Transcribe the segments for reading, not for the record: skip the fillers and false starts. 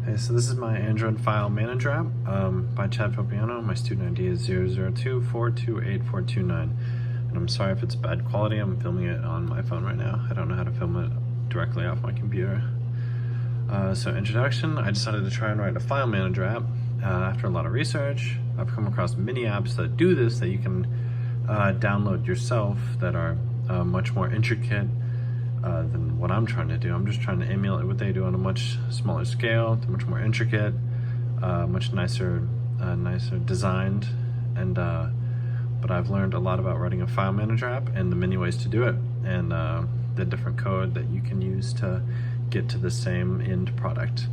Hey, so this is my Android file manager app by Fopiano. My student ID is 002428429. And I'm sorry if it's bad quality. I'm filming it on my phone right now. I don't know how to film it directly off my computer. So introduction, I decided to try and write a file manager app. After a lot of research, I've come across many apps that do this that you can download yourself that are much more intricate than what I'm trying to do. I'm just trying to emulate what they do on a much smaller scale. They're much more intricate, much nicer designed, and but I've learned a lot about writing a file manager app and the many ways to do it, and the different code that you can use to get to the same end product.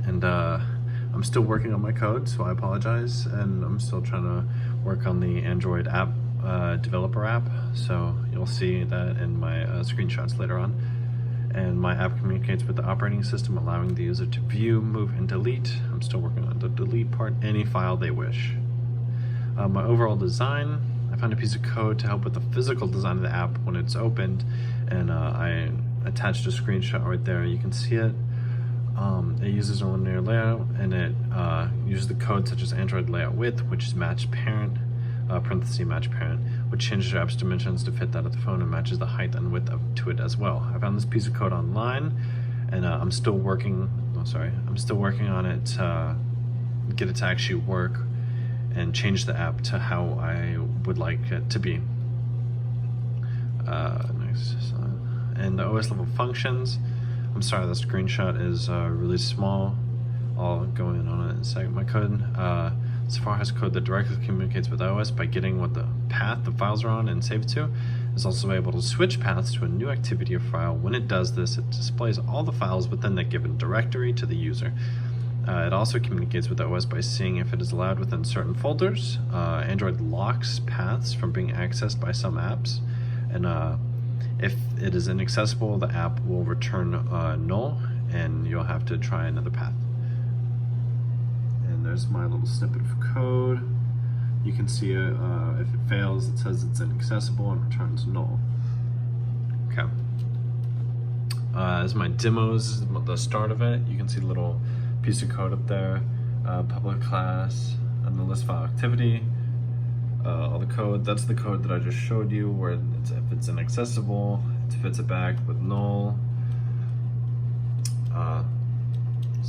And I'm still working on my code, so I apologize, and I'm still trying to work on the Android app developer app, so you'll see that in my screenshots later on. And my app communicates with the operating system, allowing the user to view, move, and delete. I'm still working on the delete part, any file they wish. My overall design, I found a piece of code to help with the physical design of the app when it's opened, and I attached a screenshot right there. You can see it. It uses a linear layout, and it uses the code such as Android layout width, which is match parent, parenthesis match parent, which changes your app's dimensions to fit that of the phone and matches the height and width to it as well. I found this piece of code online, and I'm still working on it to get it to actually work and change the app to how I would like it to be. Next slide. And the OS level functions. I'm sorry, the screenshot is really small. I'll go in on it in a second. My code, Safari has code that directly communicates with OS by getting what the path the files are on and save it to. It's also able to switch paths to a new activity or file. When it does this, it displays all the files within the given directory to the user. It also communicates with OS by seeing if it is allowed within certain folders. Android locks paths from being accessed by some apps, and if it is inaccessible, the app will return null, and you'll have to try another path. And there's my little snippet of code. You can see if it fails, it says it's inaccessible and returns null. Okay. As my demos, the start of it, you can see the little piece of code up there, public class, and the list file activity. All the code, that's the code that I just showed you, where if it's inaccessible, it fits it back with null. So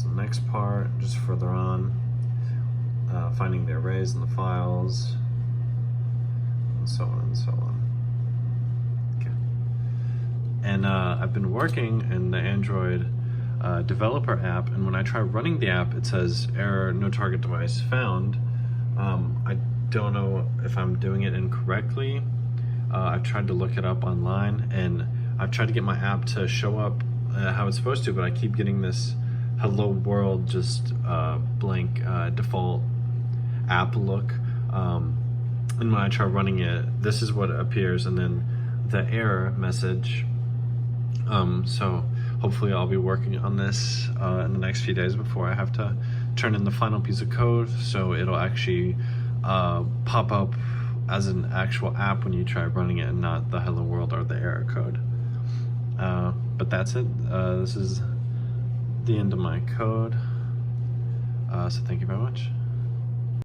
the next part, just further on, finding the arrays and the files, and so on and so on. Okay. And I've been working in the Android developer app, and when I try running the app, it says error, no target device found. I don't know if I'm doing it incorrectly. I've tried to look it up online, and I've tried to get my app to show up how it's supposed to, but I keep getting this hello world, just blank default app look. And when I try running it, this is what appears, and then the error message. So hopefully I'll be working on this in the next few days before I have to turn in the final piece of code, so it'll actually pop up as an actual app when you try running it, and not the hello world or the error code. But that's it. This is the end of my code. So thank you very much.